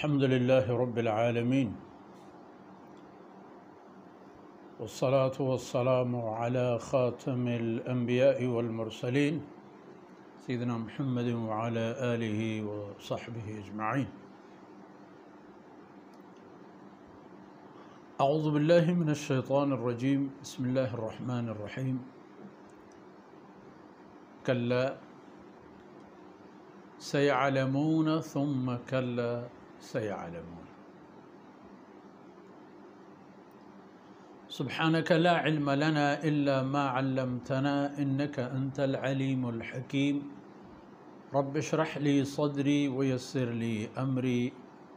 الحمد لله رب العالمين والصلاة والسلام على خاتم الأنبياء والمرسلين سيدنا محمد وعلى آله وصحبه أجمعين. أعوذ بالله من الشيطان الرجيم. بسم الله الرحمن الرحيم. كلا سيعلمون ثم كلا سيعلمون. سبحانك لا علم لنا إلا ما علمتنا إنك أنت العليم الحكيم. رب اشرح لي صدري ويسر لي أمري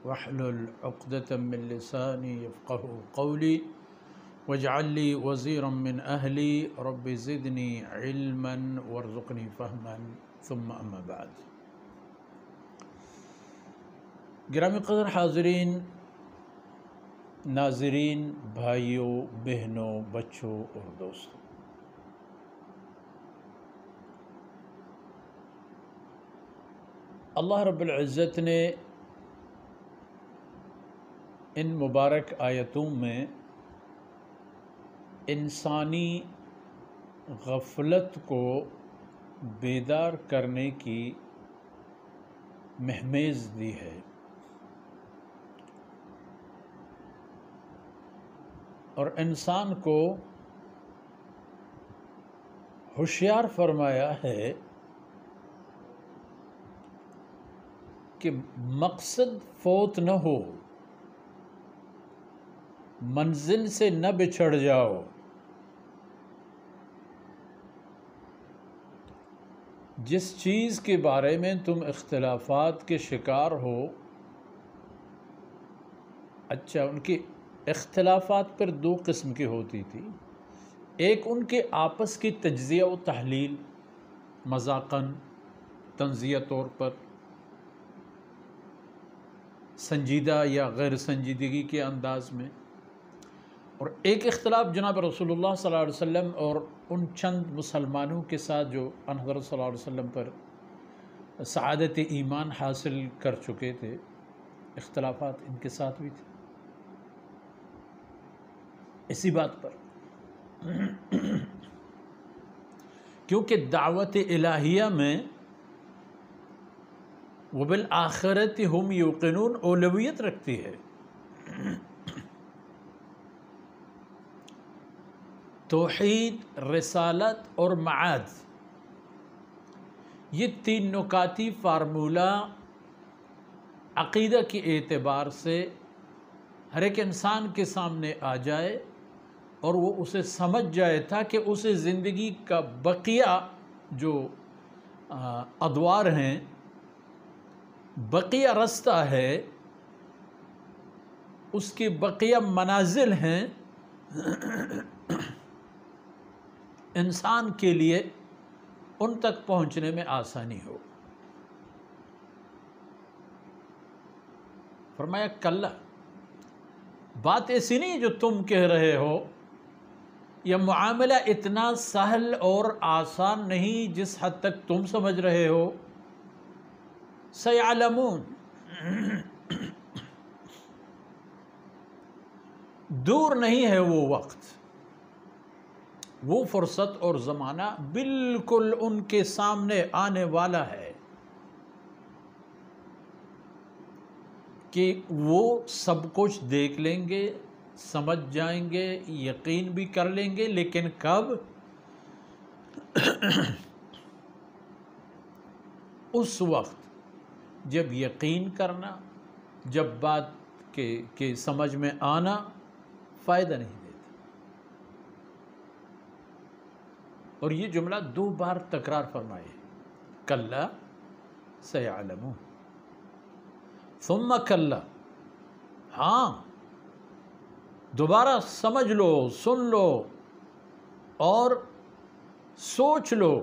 واحلل عقدة من لساني يفقه قولي واجعل لي وزيرا من أهلي رب زدني علما وارزقني فهما ثم أما بعد. گرامی قدر حاضرین، ناظرین، بھائیوں، بہنوں، بچوں اور دوستوں، اللہ رب العزت نے ان مبارک آیتوں میں انسانی غفلت کو بیدار کرنے کی مہمیز دی ہے، اور انسان کو ہوشیار فرمایا ہے کہ مقصد فوت نہ ہو، منزل سے نہ بچھڑ جاؤ، جس چیز کے بارے میں تم اختلافات کے شکار ہو. اچھا، ان کی اختلافات پر دو قسم کی ہوتی تھی. ایک ان کے آپس کی تجزیہ و تحلیل، مذاقاً، تنزیہ طور پر، سنجیدہ یا غیر سنجیدگی کے انداز میں. اور ایک اختلاف جناب رسول اللہ صلی اللہ علیہ وسلم اور ان چند مسلمانوں کے ساتھ جو ان حضرت صلی اللہ علیہ وسلم پر سعادت ایمان حاصل کر چکے تھے، اختلافات ان کے ساتھ بھی تھے اسی بات پر، کیونکہ دعوت الہیہ میں وبالآخرۃ ہم یوقنون اولویت رکھتی ہے. توحید، رسالت اور معاد، یہ تین نکاتی فارمولہ عقیدہ کے اعتبار سے ہر ایک انسان کے سامنے آ جائے اور وہ اسے سمجھ جائے تاکہ اسے زندگی کا بقیہ جو ادوار ہیں، بقیہ رستہ ہے، اس کی بقیہ منازل ہیں، انسان کے لیے ان تک پہنچنے میں آسانی ہو. فرمایا کلا، بات ایسی نہیں جو تم کہہ رہے ہو، یہ معاملہ اتنا سہل اور آسان نہیں جس حد تک تم سمجھ رہے ہو. سیعلمون، دور نہیں ہے وہ وقت، وہ فرصت اور زمانہ بالکل ان کے سامنے آنے والا ہے کہ وہ سب کچھ دیکھ لیں گے، سمجھ جائیں گے، یقین بھی کر لیں گے. لیکن کب؟ اس وقت جب یقین کرنا، جب بات کے سمجھ میں آنا فائدہ نہیں دیتا. اور یہ جملہ دو بار تکرار فرمائے، کلا سیعلمون ثم کلا. ہاں، دوبارہ سمجھ لو، سن لو اور سوچ لو،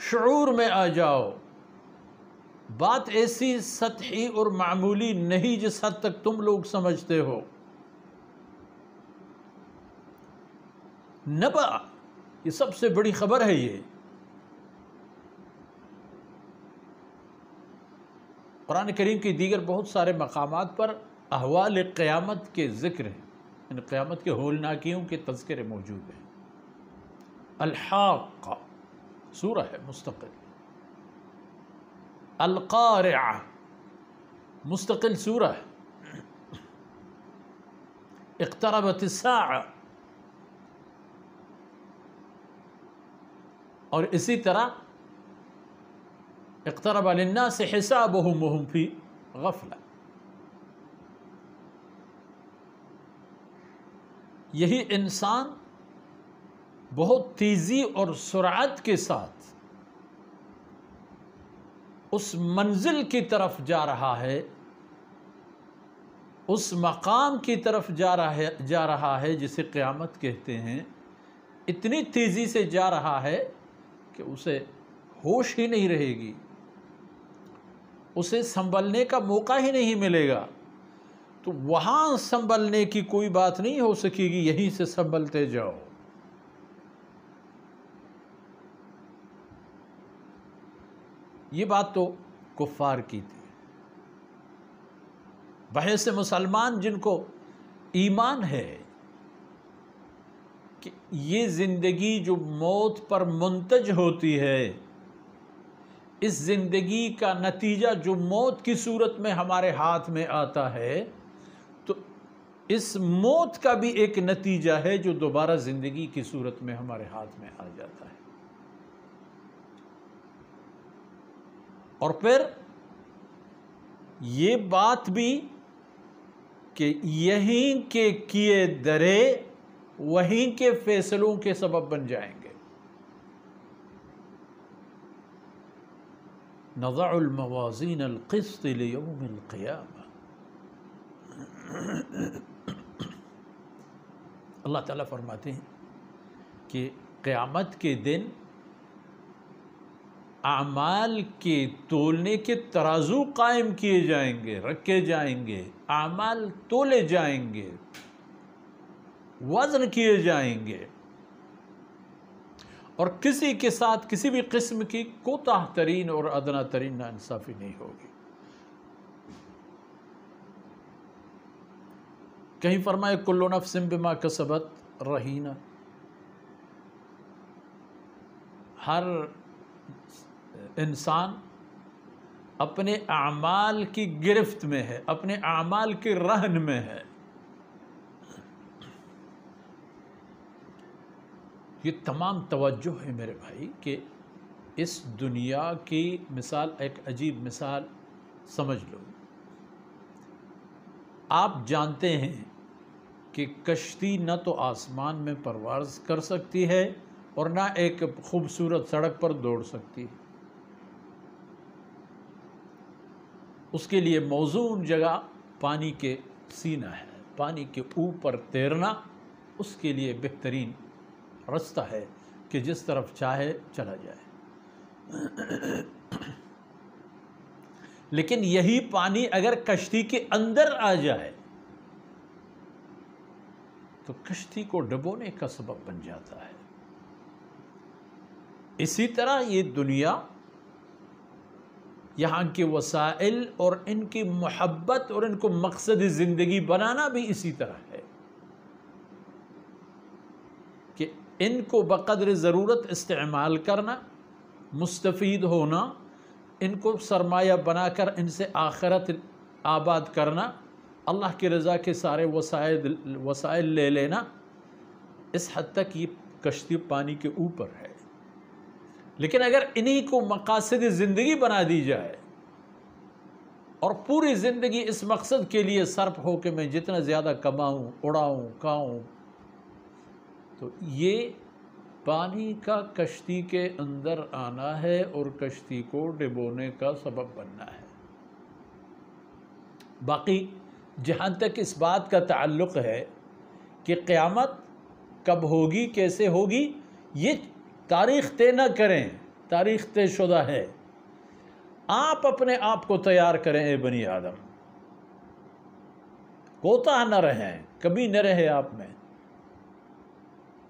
شعور میں آ جاؤ. بات ایسی سطحی اور معمولی نہیں جس حد تک تم لوگ سمجھتے ہو. نبأ، یہ سب سے بڑی خبر ہے. یہ قرآن کریم کی دیگر بہت سارے مقامات پر احوال قیامت کے ذکر ہیں، یعنی قیامت کے ہولناکیوں کے تذکرے موجود ہیں۔ الحاقہ سورہ ہے مستقل، القارعہ مستقل سورہ ہے، اقتربت الساعہ، اور اسی طرح اقترب للناس حسابهم وهم فی غفلہ۔ یہی انسان بہت تیزی اور سرعت کے ساتھ اس منزل کی طرف جا رہا ہے، اس مقام کی طرف جا رہا ہے جسے قیامت کہتے ہیں، اتنی تیزی سے جا رہا ہے کہ اسے ہوش ہی نہیں رہے گی، اسے سنبھلنے کا موقع ہی نہیں ملے گا۔ تو وہاں سنبھلنے کی کوئی بات نہیں ہو سکے گی، یہیں سے سنبھلتے جاؤ۔ یہ بات تو کفار کی تھی۔ بحیث مسلمان جن کو ایمان ہے کہ یہ زندگی جو موت پر منتج ہوتی ہے، اس زندگی کا نتیجہ جو موت کی صورت میں ہمارے ہاتھ میں آتا ہے، تو اس موت کا بھی ایک نتیجہ ہے جو دوبارہ زندگی کی صورت میں ہمارے ہاتھ میں آ جاتا ہے۔ اور پھر یہ بات بھی کہ یہیں کے کیے درے وہیں کے فیصلوں کے سبب بن جائیں گے۔ نضع الموازین القسط لیوم القیامہ۔ اللہ تعالیٰ فرماتے ہیں کہ قیامت کے دن اعمال کے تولنے کے ترازو قائم کیے جائیں گے، رکھے جائیں گے، اعمال تولے جائیں گے، وزن کیے جائیں گے، اور کسی کے ساتھ کسی بھی قسم کی کوتاہ ترین اور ادنا ترین ناانصافی نہیں ہوگی۔ کہیں فرمائے کل نفس بما کسبت رہینہ، ہر انسان اپنے اعمال کی گرفت میں ہے، اپنے اعمال کے رہن میں ہے۔ یہ تمام توجہ ہے میرے بھائی کہ اس دنیا کی مثال، ایک عجیب مثال سمجھ لو۔ آپ جانتے ہیں کہ کشتی نہ تو آسمان میں پرواز کر سکتی ہے اور نہ ایک خوبصورت سڑک پر دوڑ سکتی ہے۔ اس کے لیے موزون جگہ پانی کے سینہ ہے، پانی کے اوپر تیرنا اس کے لیے بہترین رستہ ہے کہ جس طرف چاہے چلا جائے۔ لیکن یہی پانی اگر کشتی کے اندر آ جائے تو کشتی کو ڈبونے کا سبب بن جاتا ہے۔ اسی طرح یہ دنیا، یہاں کے وسائل اور ان کی محبت اور ان کو مقصد زندگی بنانا بھی اسی طرح ہے کہ ان کو بقدر ضرورت استعمال کرنا، مستفید ہونا، ان کو سرمایہ بنا کر ان سے آخرت آباد کرنا، اللہ کی رضا کے سارے وسائل لے لینا، اس حد تک یہ کشتی پانی کے اوپر ہے۔ لیکن اگر انہی کو مقاصد زندگی بنا دی جائے اور پوری زندگی اس مقصد کے لیے صرف ہو کہ میں جتنا زیادہ کماؤں، اڑاؤں، کھاؤں، تو یہ پانی کا کشتی کے اندر آنا ہے اور کشتی کو ڈبونے کا سبب بننا ہے۔ باقی جہاں تک اس بات کا تعلق ہے کہ قیامت کب ہوگی، کیسے ہوگی، یہ تاریخ طے نہ کریں، تاریخ طے شدہ ہے۔ آپ اپنے آپ کو تیار کریں اے بنی آدم، کوتاہ نہ رہیں، کبھی نہ رہے آپ میں،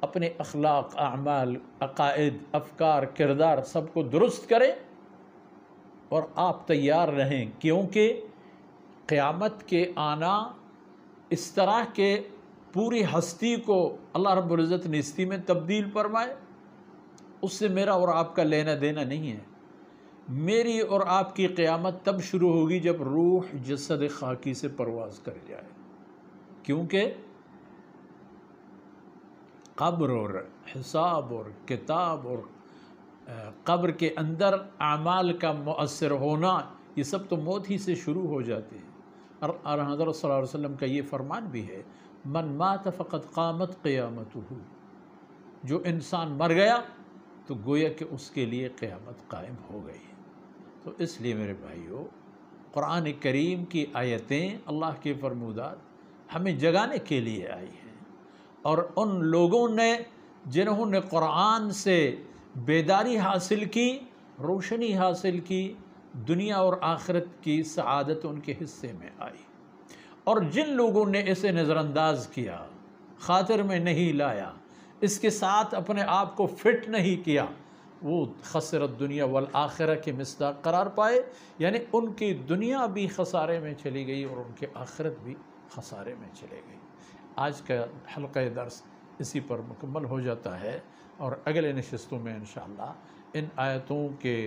اپنے اخلاق، اعمال، عقائد، افکار، کردار سب کو درست کریں، اور آپ تیار رہیں، کیونکہ قیامت کے آنا اس طرح کہ پوری ہستی کو اللہ رب العزت نیستی میں تبدیل فرمائے، اس سے میرا اور آپ کا لینا دینا نہیں ہے۔ میری اور آپ کی قیامت تب شروع ہوگی جب روح جسد خاکی سے پرواز کر جائے، کیونکہ قبر اور حساب اور کتاب اور قبر کے اندر اعمال کا مؤثر ہونا، یہ سب تو موت ہی سے شروع ہو جاتے ہیں۔ اور حضرت صلی اللہ علیہ وسلم کا یہ فرمان بھی ہے، من مات فقد قامت قیامتہ، جو انسان مر گیا تو گویا کہ اس کے لیے قیامت قائم ہو گئی۔ تو اس لیے میرے بھائیو، قرآن کریم کی آیتیں، اللہ کے فرمودات ہمیں جگانے کے لیے آئی ہیں، اور ان لوگوں نے جنہوں نے قرآن سے بیداری حاصل کی، روشنی حاصل کی، دنیا اور آخرت کی سعادت ان کے حصے میں آئی، اور جن لوگوں نے اسے نظر انداز کیا، خاطر میں نہیں لایا، اس کے ساتھ اپنے آپ کو فٹ نہیں کیا، وہ خسرت دنیا والآخرہ کے مصداق قرار پائے، یعنی ان کی دنیا بھی خسارے میں چلی گئی اور ان کی آخرت بھی خسارے میں چلے گئی۔ آج کا حلقہ درس اسی پر مکمل ہو جاتا ہے، اور اگلے نشستوں میں انشاءاللہ ان آیتوں کے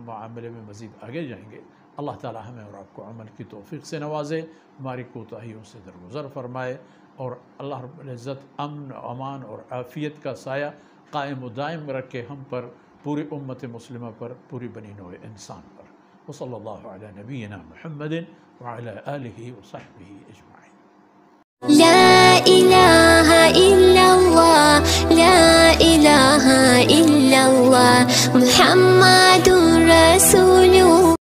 معاملے میں مزید آگے جائیں گے۔ اللہ تعالی ہمیں اور آپ کو عمل کی توفیق سے نوازے، ہماری کوتاہیوں سے درگزر فرمائے، اور اللہ رب العزت امن، امان اور عافیت کا سایہ قائم و دائم رکھے ہم پر، پوری امت مسلمہ پر، پوری بنی نوع انسان پر۔ وصلی اللہ علی نبینا محمد وعلی آلہ وصحبہ اجمعین۔ لا إله إلا الله، لا إله إلا